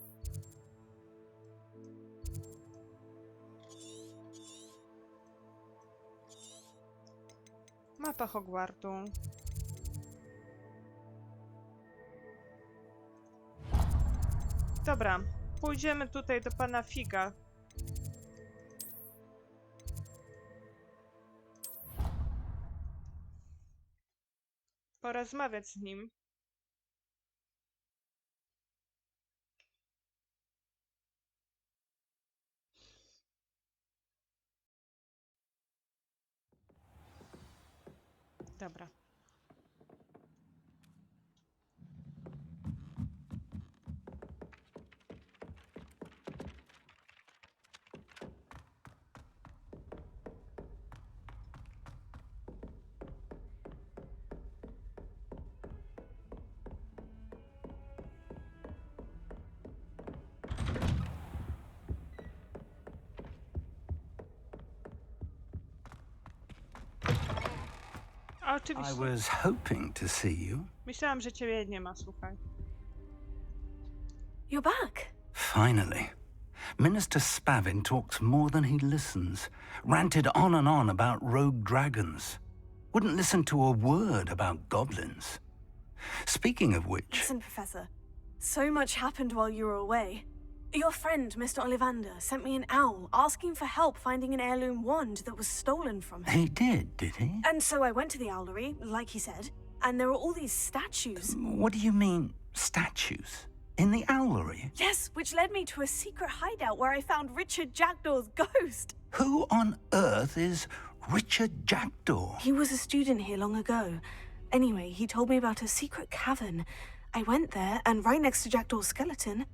Mapa Hogwartu. Dobra, pójdziemy tutaj do pana Figa. Porozmawiać z nim. Dobra. A I oczywiście. was hoping to see you. Myślałam, że ciebie nie ma, słuchaj. You're back. Finally. Minister Spavin talks more than he listens. Ranted on about rogue dragons. Wouldn't listen to a word about goblins. Speaking of which... Listen, Professor. So much happened while you were away. Your friend, Mr. Ollivander, sent me an owl asking for help finding an heirloom wand that was stolen from him. He did he? And so I went to the owlery, like he said, and there were all these statues. What do you mean, statues? In the owlery? Yes, which led me to a secret hideout where I found Richard Jackdaw's ghost. Who on earth is Richard Jackdaw? He was a student here long ago. Anyway, he told me about a secret cavern. I went there, and right next to Jackdaw's skeleton,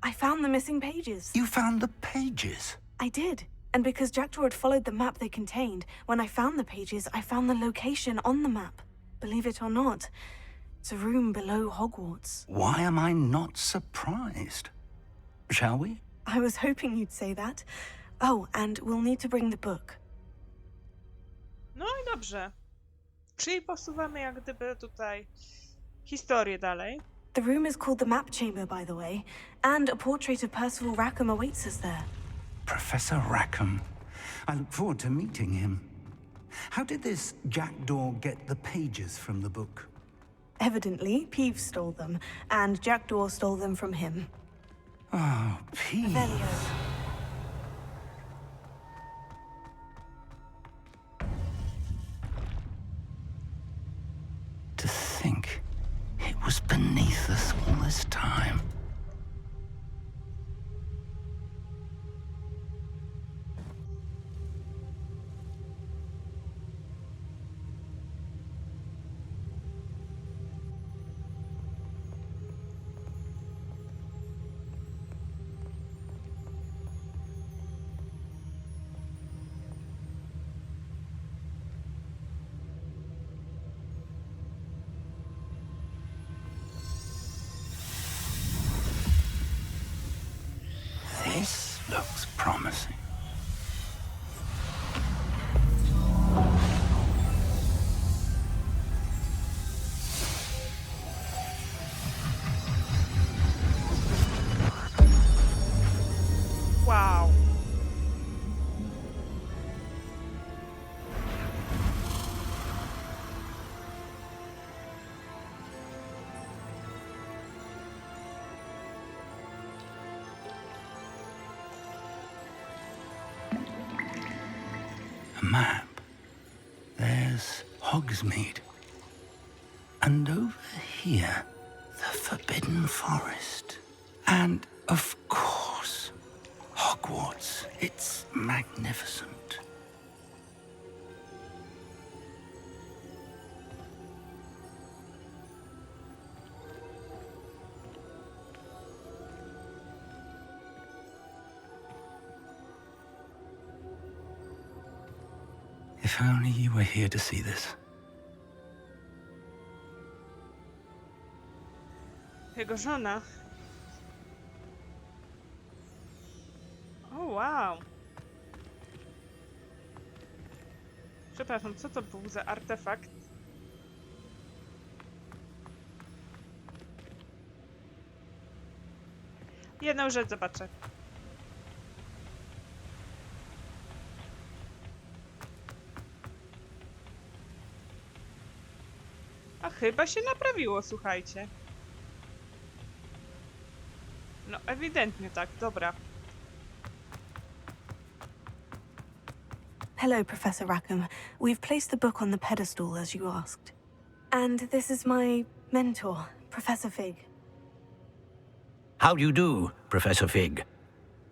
I found the missing pages. You found the pages? I did. And because Jackdaw had followed the map they contained, when I found the pages, I found the location on the map. Believe it or not, it's a room below Hogwarts. Why am I not surprised? Shall we? I was hoping you'd say that. Oh, and we'll need to bring the book. No i dobrze. Czyli posuwamy jak gdyby tutaj historię dalej. The room is called the Map Chamber, by the way, and a portrait of Percival Rackham awaits us there. Professor Rackham. I look forward to meeting him. How did this Jackdaw get the pages from the book? Evidently, Peeves stole them, and Jackdaw stole them from him. Oh, Peeves. Revelio. To think it was beneath us all this time. This looks promising. Wow. A map. There's Hogsmeade. And over here, the Forbidden Forest. And, of course, Hogwarts. It's magnificent. If only you were here to see this. Jego żona. O, wow. Przepraszam, co to był za artefakt? Jedną rzecz zobaczę. A chyba się naprawiło, słuchajcie. No, ewidentnie tak, dobra. Hello, Professor Rackham. We've placed the book on the pedestal, as you asked. And this is my mentor, Professor Fig. How do you do, Professor Fig?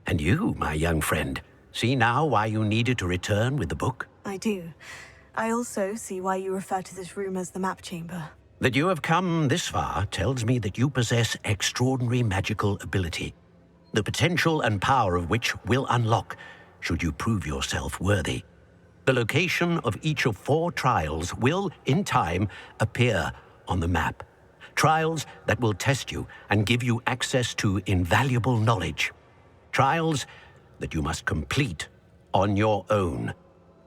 And you, my young friend, see now why you needed to return with the book? I do. I also see why you refer to this room as the Map Chamber. That you have come this far tells me that you possess extraordinary magical ability, the potential and power of which will unlock should you prove yourself worthy. The location of each of 4 trials will, in time, appear on the map. Trials that will test you and give you access to invaluable knowledge. Trials that you must complete on your own.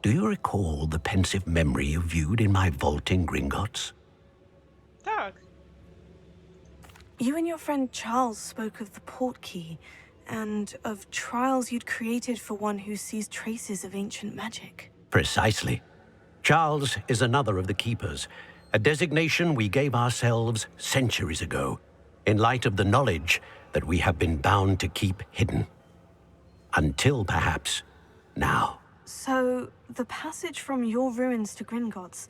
Do you recall the pensive memory you viewed in my vault in Gringotts? Tak. You and your friend Charles spoke of the portkey and of trials you'd created for one who sees traces of ancient magic. Precisely. Charles is another of the keepers, a designation we gave ourselves centuries ago, in light of the knowledge that we have been bound to keep hidden. Until perhaps now. So, the passage from your ruins to Gringotts,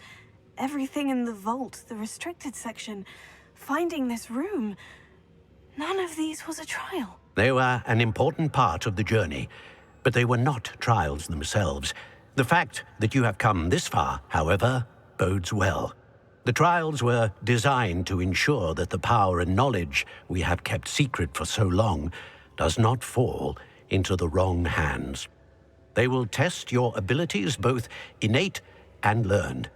everything in the vault, the restricted section, finding this room, none of these was a trial. They were an important part of the journey, but they were not trials themselves. The fact that you have come this far, however, bodes well. The trials were designed to ensure that the power and knowledge we have kept secret for so long does not fall into the wrong hands. They will test your abilities, both innate and learned.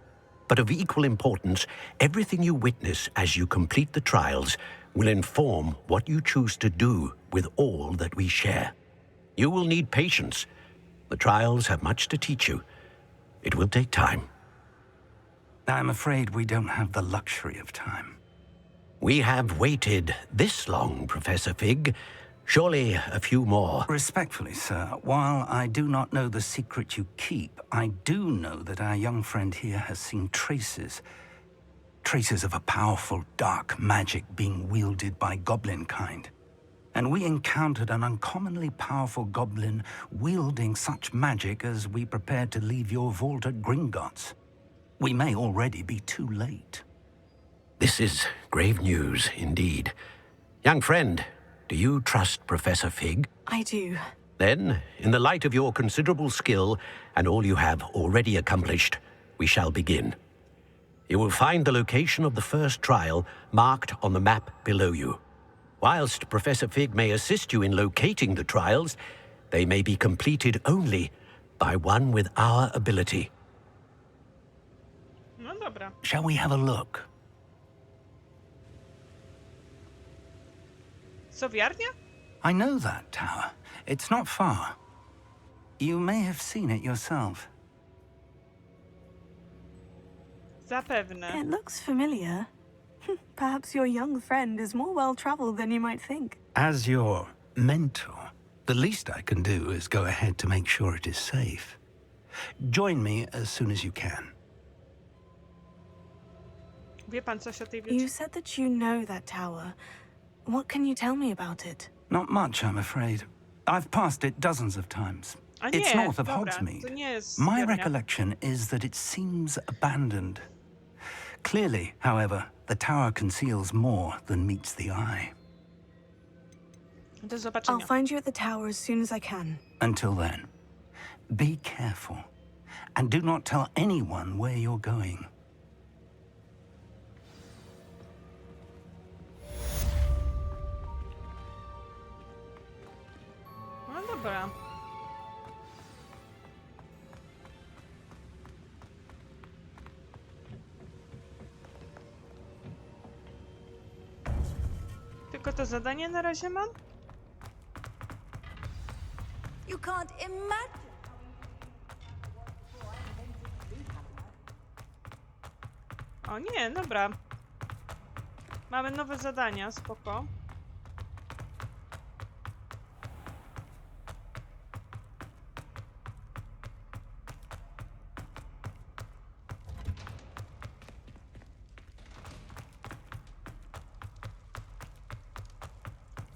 But of equal importance, everything you witness as you complete the trials will inform what you choose to do with all that we share. You will need patience. The trials have much to teach you. It will take time. I'm afraid we don't have the luxury of time. We have waited this long, Professor Fig. Surely a few more. Respectfully, sir, while I do not know the secret you keep, I do know that our young friend here has seen traces of a powerful dark magic being wielded by goblin kind. And we encountered an uncommonly powerful goblin wielding such magic as we prepared to leave your vault at Gringotts. We may already be too late. This is grave news indeed. Young friend, do you trust Professor Fig? I do. Then, in the light of your considerable skill and all you have already accomplished, we shall begin. You will find the location of the first trial marked on the map below you. Whilst Professor Fig may assist you in locating the trials, they may be completed only by one with our ability. No dobra. Shall we have a look? Sowiarnia? I know that tower. It's not far. You may have seen it yourself. Zapewne. It looks familiar. Perhaps your young friend is more well-traveled than you might think. As your mentor, the least I can do is go ahead to make sure it is safe. Join me as soon as you can. Wie pan coś o tej You wieży? said that you know that tower. What can you tell me about it? Not much, I'm afraid. I've passed it dozens of times. A It's nie, north of dobra, Hogsmeade. to nie jest My Sowiarnia. recollection is that it seems abandoned. Clearly, however, the tower conceals more than meets the eye. Do I'll zobaczenia. find you at the tower as soon as I can. Until then, be careful. And do not tell anyone where you're going. No dobra. Tylko to zadanie na razie mam? You can't imagine. O nie, dobra. Mamy nowe zadania, spoko.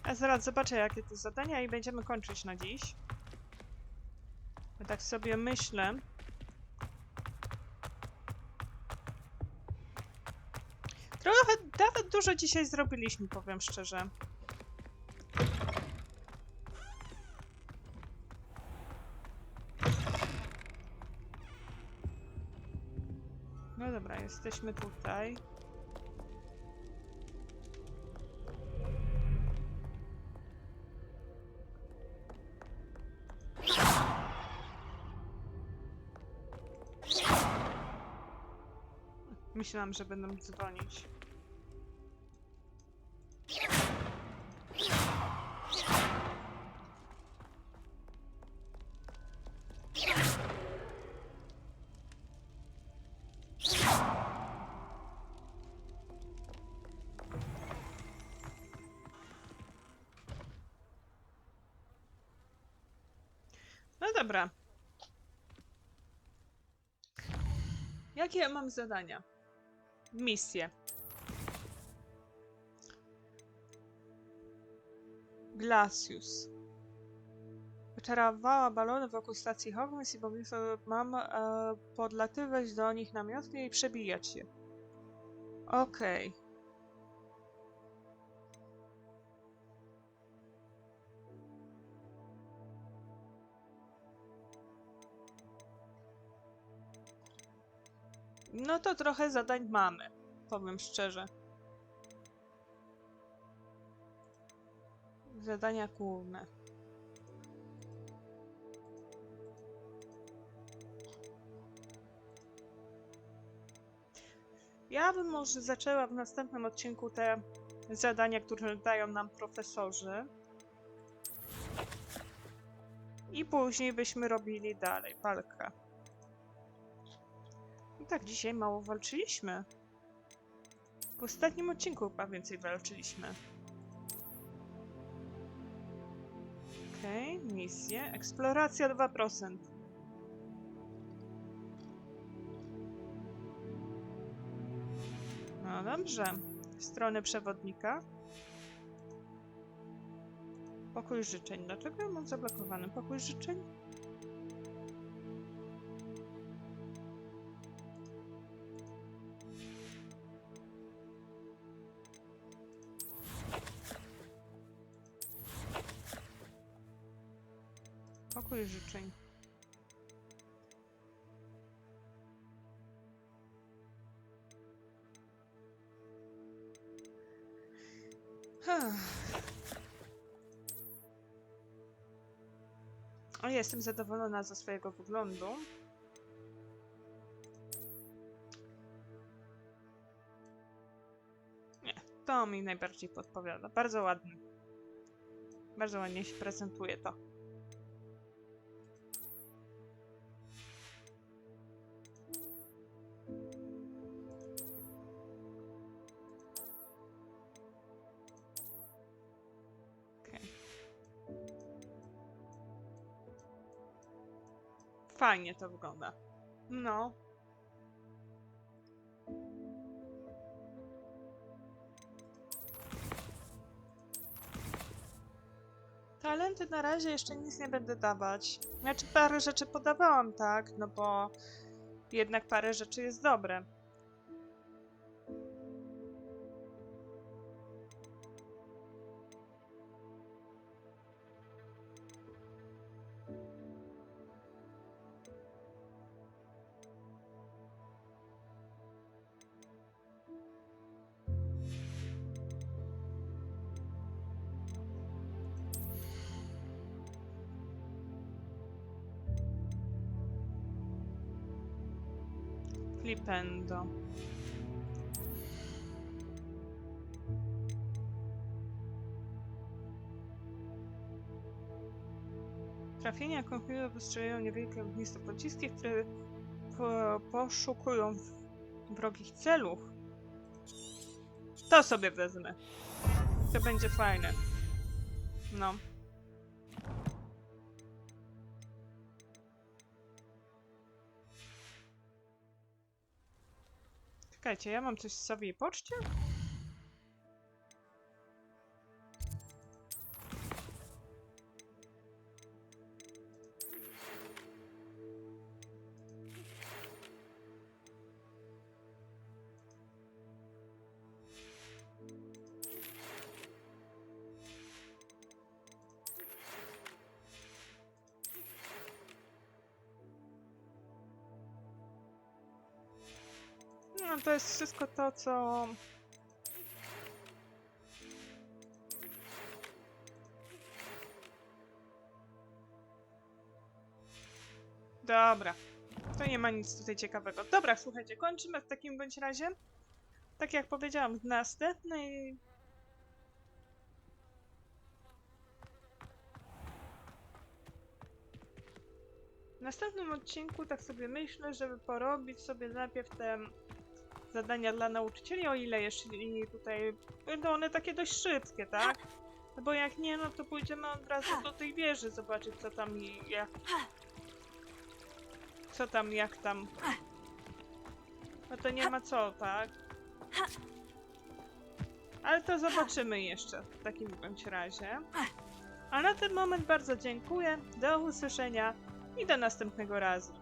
A zaraz zobaczę, jakie to zadania i będziemy kończyć na dziś. Ja tak sobie myślę. Trochę nawet dużo dzisiaj zrobiliśmy, powiem szczerze. No dobra, jesteśmy tutaj. Myślałam, że będą dzwonić. dobra. Jakie ja mam zadania? Misje. Glacius. Wyczarowała balony wokół stacji Hogwarts i mam podlatywać do nich namiotnie i przebijać się. Okej. No to trochę zadań mamy, powiem szczerze. Zadania główne. Ja bym może zaczęła w następnym odcinku te zadania, które dają nam profesorzy. I później byśmy robili dalej walkę. I tak dzisiaj mało walczyliśmy. W ostatnim odcinku chyba więcej walczyliśmy. Okej, misje. Eksploracja 2%. No dobrze. Strony przewodnika. Pokój życzeń. Dlaczego ja mam zablokowany pokój życzeń? Pokój życzeń. O, jestem zadowolona ze swojego wyglądu. Nie, to mi najbardziej podpowiada. Bardzo ładny. Bardzo ładnie się prezentuje to. Fajnie to wygląda. No. Talenty na razie jeszcze nic nie będę dawać. Znaczy parę rzeczy podawałam, tak? No bo jednak parę rzeczy jest dobre. Flipendo. Trafienia konfliktu wystrzelają niewielkie ogniste pociski, które poszukują wrogich celów. To sobie wezmę. To będzie fajne. No. Czekajcie, ja mam coś w sobie poczcie? No, to jest wszystko to, co... Dobra. To nie ma nic tutaj ciekawego. Dobra, słuchajcie, kończymy w takim bądź razie. Tak jak powiedziałam, w następnej... W następnym odcinku tak sobie myślę, żeby porobić sobie najpierw te zadania dla nauczycieli, o ile jeśli tutaj będą one takie dość szybkie, tak? No bo jak nie, no to pójdziemy od razu do tej wieży, zobaczyć co tam i jak Co tam, jak tam? No to nie ma co, tak? Ale to zobaczymy jeszcze w takim bądź razie. A na ten moment bardzo dziękuję, do usłyszenia i do następnego razu.